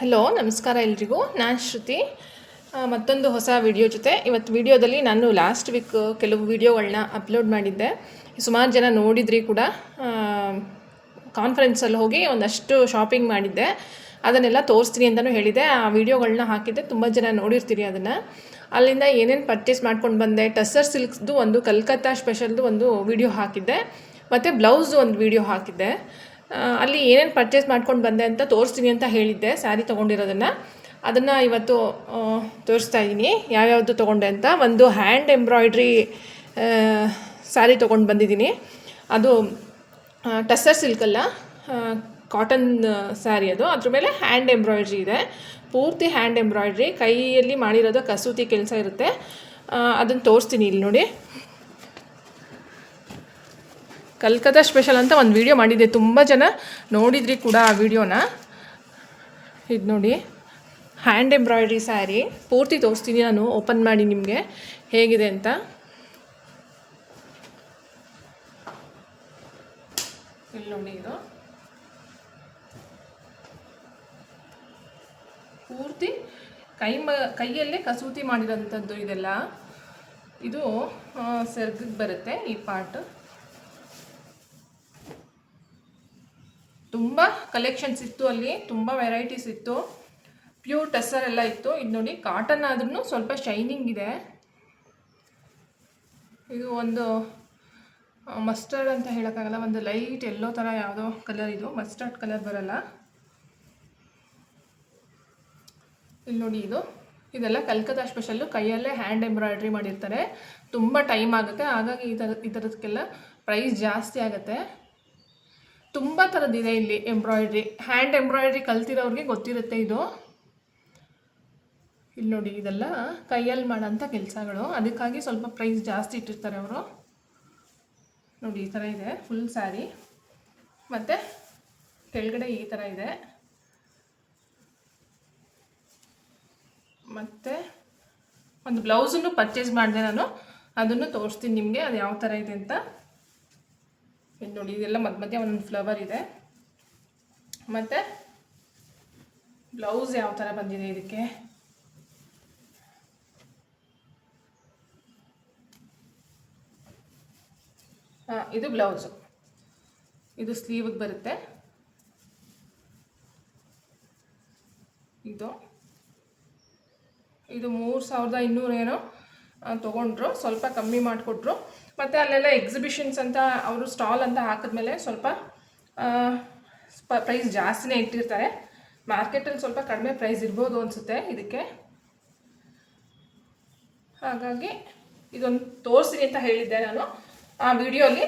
Hello, ನಮಸ್ಕಾರ ಎಲ್ರಿಗೂ. ನಾನು ಶ್ರುತಿ. ಮತ್ತೊಂದು ಹೊಸ ವಿಡಿಯೋ ಜೊತೆ ಇವತ್ತು ವಿಡಿಯೋದಲ್ಲಿ ನಾನು ಲಾಸ್ಟ್ ವೀಕ್ ಕೆಲವು ವಿಡಿಯೋಗಳನ್ನ ಅಪ್ಲೋಡ್ ಮಾಡಿದ್ದೆ. ಸುಮಾರು ಜನ ನೋಡಿದ್ರಿ ಕೂಡ. ಕಾನ್ಫರೆನ್ಸಲ್ಲಿ ಹೋಗಿ ಒಂದಷ್ಟು ಶಾಪಿಂಗ್ ಮಾಡಿದ್ದೆ, ಅದನ್ನೆಲ್ಲ ತೋರಿಸ್ತೀನಿ ಅಂತಲೂ ಹೇಳಿದೆ. ಆ ವಿಡಿಯೋಗಳನ್ನ ಹಾಕಿದ್ದೆ, ತುಂಬ ಜನ ನೋಡಿರ್ತೀರಿ ಅದನ್ನು. ಅಲ್ಲಿಂದ ಏನೇನು ಪರ್ಚೇಸ್ ಮಾಡ್ಕೊಂಡು ಬಂದೆ, ಟಸ್ಸರ್ ಸಿಲ್ಕ್ಸ್ದು ಒಂದು ಕಲ್ಕತ್ತಾ ಸ್ಪೆಷಲ್ದು ಒಂದು ವಿಡಿಯೋ ಹಾಕಿದ್ದೆ, ಮತ್ತು ಬ್ಲೌಸ್ದು ಒಂದು ವಿಡಿಯೋ ಹಾಕಿದ್ದೆ. ಅಲ್ಲಿ ಏನೇನು ಪರ್ಚೇಸ್ ಮಾಡ್ಕೊಂಡು ಬಂದೆ ಅಂತ ತೋರಿಸ್ತೀನಿ ಅಂತ ಹೇಳಿದ್ದೆ, ಸ್ಯಾರಿ ತೊಗೊಂಡಿರೋದನ್ನು. ಅದನ್ನು ಇವತ್ತು ತೋರಿಸ್ತಾ ಇದ್ದೀನಿ ಯಾವ್ಯಾವುದು ತೊಗೊಂಡೆ ಅಂತ. ಒಂದು ಹ್ಯಾಂಡ್ ಎಂಬ್ರಾಯ್ಡ್ರಿ ಸ್ಯಾರಿ ತೊಗೊಂಡು ಬಂದಿದ್ದೀನಿ. ಅದು ಟಸ್ಸರ್ ಸಿಲ್ಕಲ್ಲ, ಕಾಟನ್ ಸ್ಯಾರಿ ಅದು. ಅದ್ರ ಮೇಲೆ ಹ್ಯಾಂಡ್ ಎಂಬ್ರಾಯ್ಡ್ರಿ ಇದೆ, ಪೂರ್ತಿ ಹ್ಯಾಂಡ್ ಎಂಬ್ರಾಯ್ಡ್ರಿ, ಕೈಯಲ್ಲಿ ಮಾಡಿರೋದು ಕಸೂತಿ ಕೆಲಸ ಇರುತ್ತೆ. ಅದನ್ನು ತೋರಿಸ್ತೀನಿ ಇಲ್ಲಿ ನೋಡಿ. ಕಲ್ಕತ್ತಾ ಸ್ಪೆಷಲ್ ಅಂತ ಒಂದು ವಿಡಿಯೋ ಮಾಡಿದ್ದೆ, ತುಂಬ ಜನ ನೋಡಿದ್ರಿ ಕೂಡ ಆ ವಿಡಿಯೋನ. ಇದು ನೋಡಿ, ಹ್ಯಾಂಡ್ ಎಂಬ್ರಾಯ್ಡ್ರಿ ಸ್ಯಾರಿ ಪೂರ್ತಿ ತೋರಿಸ್ತೀನಿ ನಾನು ಓಪನ್ ಮಾಡಿ ನಿಮಗೆ ಹೇಗಿದೆ ಅಂತ. ಇಲ್ಲಿ ನೋಡಿ, ಇದು ಪೂರ್ತಿ ಕೈಯಲ್ಲೇ ಕಸೂತಿ ಮಾಡಿರೋಂಥದ್ದು ಇದೆಲ್ಲ. ಇದು ಸೆರ್ಗಿಗೆ ಬರುತ್ತೆ ಈ ಪಾರ್ಟ್. ತುಂಬ ಕಲೆಕ್ಷನ್ಸ್ ಇತ್ತು ಅಲ್ಲಿ, ತುಂಬ ವೆರೈಟೀಸ್ ಇತ್ತು. ಪ್ಯೂರ್ ಟಸ್ಸರ್ ಎಲ್ಲ ಇತ್ತು. ಇದು ನೋಡಿ, ಕಾಟನ್ ಆದ್ರೂ ಸ್ವಲ್ಪ ಶೈನಿಂಗ್ ಇದೆ. ಇದು ಒಂದು ಮಸ್ಟರ್ಡ್ ಅಂತ ಹೇಳೋಕ್ಕಾಗಲ್ಲ, ಒಂದು ಲೈಟ್ ಎಲ್ಲೋ ಥರ ಯಾವುದೋ ಕಲರ್. ಇದು ಮಸ್ಟರ್ಡ್ ಕಲರ್ ಬರಲ್ಲ. ಇಲ್ಲಿ ನೋಡಿ, ಇದೆಲ್ಲ ಕಲ್ಕತ್ತಾ ಸ್ಪೆಷಲ್ಲು, ಕೈಯಲ್ಲೇ ಹ್ಯಾಂಡ್ ಎಂಬ್ರಾಯ್ಡ್ರಿ ಮಾಡಿರ್ತಾರೆ. ತುಂಬ ಟೈಮ್ ಆಗುತ್ತೆ, ಹಾಗಾಗಿ ಈ ಥರದಕ್ಕೆಲ್ಲ ಪ್ರೈಸ್ ಜಾಸ್ತಿ ಆಗುತ್ತೆ. ತುಂಬ ಥರದ್ದಿದೆ ಇಲ್ಲಿ ಎಂಬ್ರಾಯ್ಡ್ರಿ. ಹ್ಯಾಂಡ್ ಎಂಬ್ರಾಯ್ಡ್ರಿ ಕಲ್ತಿರೋರಿಗೆ ಗೊತ್ತಿರುತ್ತೆ ಇದು. ಇಲ್ಲಿ ನೋಡಿ, ಇದೆಲ್ಲ ಕೈಯಲ್ಲಿ ಮಾಡೋಂಥ ಕೆಲಸಗಳು, ಅದಕ್ಕಾಗಿ ಸ್ವಲ್ಪ ಪ್ರೈಸ್ ಜಾಸ್ತಿ ಇಟ್ಟಿರ್ತಾರೆ ಅವರು. ನೋಡಿ, ಈ ಥರ ಇದೆ ಫುಲ್ ಸ್ಯಾರಿ, ಮತ್ತು ಕೆಳಗಡೆ ಈ ಥರ ಇದೆ. ಮತ್ತು ಒಂದು ಬ್ಲೌಸನ್ನು ಪರ್ಚೇಸ್ ಮಾಡಿದೆ ನಾನು, ಅದನ್ನು ತೋರಿಸ್ತೀನಿ ನಿಮಗೆ ಅದು ಯಾವ ಥರ ಇದೆ ಅಂತ. ಇದು ನೋಡಿ, ಇದೆಲ್ಲ ಮಧ್ಯೆ ಒಂದೊಂದು ಫ್ಲವರ್ ಇದೆ. ಮತ್ತು ಬ್ಲೌಸ್ ಯಾವ ಥರ ಬಂದಿದೆ ಇದಕ್ಕೆ. ಇದು ಬ್ಲೌಸು, ಇದು ಸ್ಲೀವಿಗೆ ಬರುತ್ತೆ. ಇದು 3200 ಏನೋ ತೊಗೊಂಡ್ರು, ಸ್ವಲ್ಪ ಕಮ್ಮಿ ಮಾಡಿಕೊಟ್ರು. ಮತ್ತು ಅಲ್ಲೆಲ್ಲ ಎಕ್ಸಿಬಿಷನ್ಸ್ ಅಂತ ಅವರು ಸ್ಟಾಲ್ ಅಂತ ಹಾಕಿದ್ಮೇಲೆ ಸ್ವಲ್ಪ ಪ್ರೈಸ್ ಜಾಸ್ತಿನೇ ಇಟ್ಟಿರ್ತಾರೆ. ಮಾರ್ಕೆಟಲ್ಲಿ ಸ್ವಲ್ಪ ಕಡಿಮೆ ಪ್ರೈಸ್ ಇರ್ಬೋದು ಅನಿಸುತ್ತೆ ಇದಕ್ಕೆ. ಹಾಗಾಗಿ ಇದೊಂದು ತೋರಿಸ್ತೀನಿ ಅಂತ ಹೇಳಿದ್ದೆ ನಾನು ಆ ವಿಡಿಯೋಲಿ.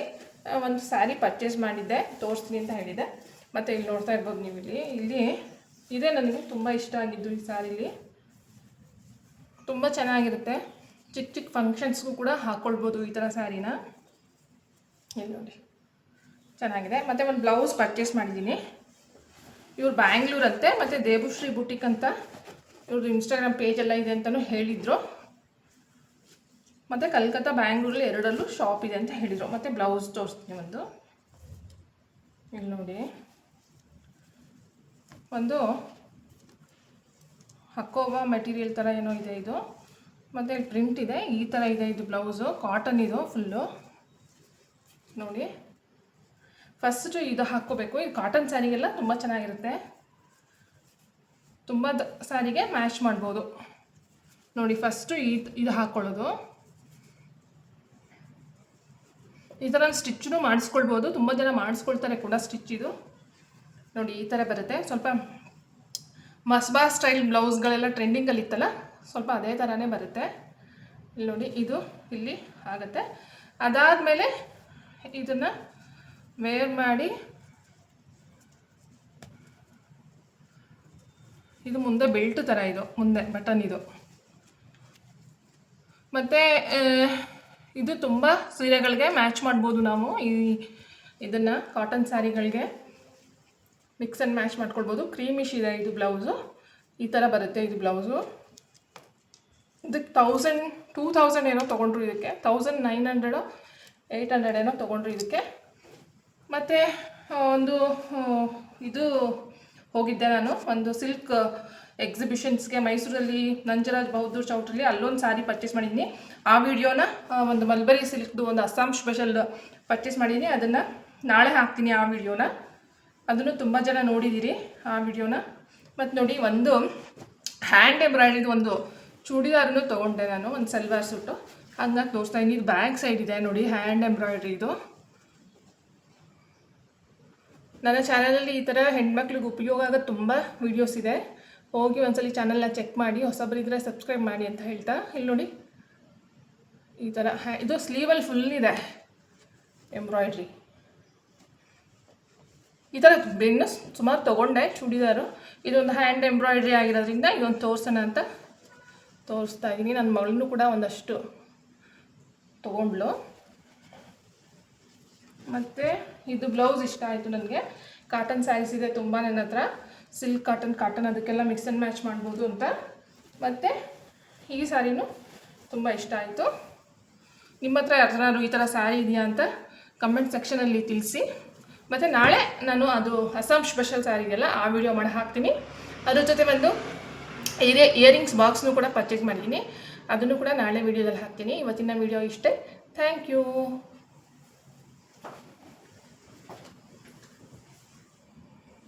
ಒಂದು ಸ್ಯಾರಿ ಪರ್ಚೇಸ್ ಮಾಡಿದ್ದೆ, ತೋರಿಸ್ತೀನಿ ಅಂತ ಹೇಳಿದ್ದೆ. ಮತ್ತು ಇಲ್ಲಿ ನೋಡ್ತಾ ಇರ್ಬೋದು ನೀವು, ಇಲ್ಲಿ ಇದೇ ನನಗೆ ತುಂಬ ಇಷ್ಟ ಆಗಿದ್ದು. ಈ ಸ್ಯಾರಿಲಿ ತುಂಬ ಚೆನ್ನಾಗಿರುತ್ತೆ, ಚಿಕ್ಕ ಚಿಕ್ಕ ಫಂಕ್ಷನ್ಸ್ಗೂ ಕೂಡ ಹಾಕ್ಕೊಳ್ಬೋದು ಈ ಥರ ಸ್ಯಾರಿನ. ಇಲ್ಲಿ ನೋಡಿ, ಚೆನ್ನಾಗಿದೆ. ಮತ್ತು ಒಂದು ಬ್ಲೌಸ್ ಪರ್ಚೇಸ್ ಮಾಡಿದ್ದೀನಿ. ಇವ್ರು ಬ್ಯಾಂಗ್ಳೂರಂತೆ, ಮತ್ತು ದೇಬುಶ್ರೀ ಬುಟಿಕ್ ಅಂತ ಇವ್ರದ್ದು ಇನ್ಸ್ಟಾಗ್ರಾಮ್ ಪೇಜೆಲ್ಲ ಇದೆ ಅಂತಲೂ ಹೇಳಿದರು. ಮತ್ತು ಕಲ್ಕತ್ತಾ, ಬ್ಯಾಂಗ್ಳೂರಲ್ಲಿ ಎರಡಲ್ಲೂ ಶಾಪ್ ಇದೆ ಅಂತ ಹೇಳಿದರು. ಮತ್ತು ಬ್ಲೌಸ್ ತೋರಿಸ್ತೀನಿ ಒಂದು. ಇಲ್ಲಿ ನೋಡಿ, ಒಂದು ಹಕ್ಕೋವಾ ಮೆಟೀರಿಯಲ್ ಥರ ಏನೋ ಇದೆ ಇದು. ಮತ್ತು ಇಲ್ಲಿ ಪ್ರಿಂಟ್ ಇದೆ, ಈ ಥರ ಇದೆ ಇದು ಬ್ಲೌಸು. ಕಾಟನ್ ಇದು ಫುಲ್ಲು. ನೋಡಿ, ಫಸ್ಟು ಇದು ಹಾಕ್ಕೋಬೇಕು. ಇದು ಕಾಟನ್ ಸ್ಯಾರಿಗೆಲ್ಲ ತುಂಬ ಚೆನ್ನಾಗಿರುತ್ತೆ, ತುಂಬ ಸ್ಯಾರಿಗೆ ಮ್ಯಾಚ್ ಮಾಡ್ಬೋದು. ನೋಡಿ, ಫಸ್ಟು ಇದು ಹಾಕ್ಕೊಳ್ಳೋದು. ಈ ಥರ ಸ್ಟಿಚ್ಚೂ ಮಾಡಿಸ್ಕೊಳ್ಬೋದು, ತುಂಬ ಜನ ಮಾಡಿಸ್ಕೊಳ್ತಾರೆ ಕೂಡ ಸ್ಟಿಚ್. ಇದು ನೋಡಿ, ಈ ಥರ ಬರುತ್ತೆ. ಸ್ವಲ್ಪ ಮಸ್ಬಾ ಸ್ಟೈಲ್ ಬ್ಲೌಸ್ಗಳೆಲ್ಲ ಟ್ರೆಂಡಿಂಗಲ್ಲಿ ಇತ್ತಲ್ಲ, ಸ್ವಲ್ಪ ಅದೇ ಥರನೇ ಬರುತ್ತೆ. ಇಲ್ಲಿ ನೋಡಿ, ಇದು ಇಲ್ಲಿ ಆಗುತ್ತೆ. ಅದಾದಮೇಲೆ ಇದನ್ನು ವೇರ್ ಮಾಡಿ, ಇದು ಮುಂದೆ ಬೆಲ್ಟ್ ಥರ, ಇದು ಮುಂದೆ ಬಟನ್ ಇದು. ಮತ್ತು ಇದು ತುಂಬ ಸೀರೆಗಳಿಗೆ ಮ್ಯಾಚ್ ಮಾಡ್ಬೋದು ನಾವು. ಇದನ್ನು ಕಾಟನ್ ಸ್ಯಾರಿಗಳಿಗೆ ಮಿಕ್ಸ್ ಆ್ಯಂಡ್ ಮ್ಯಾಚ್ ಮಾಡ್ಕೊಳ್ಬೋದು. ಕ್ರೀಮಿಶ್ ಇದೆ ಇದು ಬ್ಲೌಸು, ಈ ಥರ ಬರುತ್ತೆ ಇದು ಬ್ಲೌಸು. ಇದಕ್ಕೆ 2000 ಏನೋ ತೊಗೊಂಡ್ರು, ಇದಕ್ಕೆ 1900 800 ಏನೋ ತೊಗೊಂಡ್ರು ಇದಕ್ಕೆ. ಮತ್ತು ಒಂದು ಇದು ಹೋಗಿದ್ದೆ ನಾನು ಒಂದು ಸಿಲ್ಕ್ ಎಕ್ಸಿಬಿಷನ್ಸ್ಗೆ ಮೈಸೂರಲ್ಲಿ ನಂಜರಾಜ್ ಬಹದ್ದೂರ್ ಚೌಟ್ರಲ್ಲಿ ಅಲ್ಲೊಂದು ಸಾರಿ ಪರ್ಚೇಸ್ ಮಾಡಿದ್ದೀನಿ. ಆ ವಿಡಿಯೋನ ಒಂದು ಮಲ್ಬರಿ ಸಿಲ್ಕ್ದು ಒಂದು ಅಸ್ಸಾಂ ಸ್ಪೆಷಲ್ ಪರ್ಚೇಸ್ ಮಾಡಿದ್ದೀನಿ. ಅದನ್ನು ನಾಳೆ ಹಾಕ್ತೀನಿ ಆ ವಿಡಿಯೋನ. ಅದನ್ನು ತುಂಬ ಜನ ನೋಡಿದ್ದೀರಿ ಆ ವಿಡಿಯೋನ. ಮತ್ತು ನೋಡಿ, ಒಂದು ಹ್ಯಾಂಡ್ ಎಂಬ್ರಾಯ್ಡ್ರಿದು ಒಂದು ಚೂಡಿದಾರನ್ನು ತೊಗೊಂಡೆ ನಾನು, ಒಂದು ಸಲ್ವಾರ್ ಸೂಟು. ಹಂಗಾಗಿ ತೋರಿಸ್ತಾ ಇದ್ದೀನಿ. ಇದು ಬ್ಯಾಕ್ ಸೈಡ್ ಇದೆ ನೋಡಿ, ಹ್ಯಾಂಡ್ ಎಂಬ್ರಾಯ್ಡ್ರಿದು. ನನ್ನ ಚಾನಲಲ್ಲಿ ಈ ಥರ ಹೆಣ್ಮಕ್ಳಿಗೆ ಉಪಯೋಗ ಆಗೋ ತುಂಬ ವೀಡಿಯೋಸ್ ಇದೆ. ಹೋಗಿ ಒಂದ್ಸಲಿ ಚಾನಲ್ನ ಚೆಕ್ ಮಾಡಿ, ಹೊಸಬರಿದ್ರೆ ಸಬ್ಸ್ಕ್ರೈಬ್ ಮಾಡಿ ಅಂತ ಹೇಳ್ತಾ. ಇಲ್ಲಿ ನೋಡಿ, ಈ ಥರ ಇದು ಸ್ಲೀವಲ್ಲಿ ಫುಲ್ ಇದೆ ಎಂಬ್ರಾಯ್ಡ್ರಿ. ಈ ಥರ ಬೆನ್ನು ಸುಮಾರು ತೊಗೊಂಡೆ ಚೂಡಿದಾರು. ಇದೊಂದು ಹ್ಯಾಂಡ್ ಎಂಬ್ರಾಯ್ಡ್ರಿ ಆಗಿರೋದ್ರಿಂದ ಇದೊಂದು ತೋರಿಸೋಣ ಅಂತ ತೋರಿಸ್ತಾ ಇದ್ದೀನಿ. ನನ್ನ ಮಗಳನ್ನೂ ಕೂಡ ಒಂದಷ್ಟು ತೊಗೊಂಡ್ಳು. ಮತ್ತು ಇದು ಬ್ಲೌಸ್ ಇಷ್ಟ ಆಯಿತು ನನಗೆ. ಕಾಟನ್ ಸ್ಯಾರೀಸ್ ಇದೆ ತುಂಬ ನನ್ನ ಹತ್ರ, ಸಿಲ್ಕ್ ಕಾಟನ್ ಅದಕ್ಕೆಲ್ಲ ಮಿಕ್ಸ್ ಆ್ಯಂಡ್ ಮ್ಯಾಚ್ ಮಾಡ್ಬೋದು ಅಂತ. ಮತ್ತು ಈ ಸ್ಯಾರಿನೂ ತುಂಬ ಇಷ್ಟ ಆಯಿತು. ನಿಮ್ಮ ಹತ್ರ ಯಾರು ಈ ಥರ ಸ್ಯಾರಿ ಇದೆಯಾ ಅಂತ ಕಮೆಂಟ್ ಸೆಕ್ಷನಲ್ಲಿ ತಿಳಿಸಿ. ಮತ್ತು ನಾಳೆ ನಾನು ಅದು ಅಸ್ಸಾಂ ಸ್ಪೆಷಲ್ ಸ್ಯಾರಿ ಇದೆಯಲ್ಲ, ಆ ವಿಡಿಯೋ ಮಾಡಿ ಹಾಕ್ತೀನಿ. ಅದ್ರ ಜೊತೆ ಒಂದು ಇಯರಿಂಗ್ಸ್ ಬಾಕ್ಸ್ನೂ ಕೂಡ ಪರ್ಚೇಸ್ ಮಾಡಿದ್ದೀನಿ. ಅದನ್ನು ಕೂಡ ನಾಳೆ ವಿಡಿಯೋದಲ್ಲಿ ಹಾಕ್ತೀನಿ. ಇವತ್ತಿನ ವಿಡಿಯೋ ಇಷ್ಟೇ. Thank you.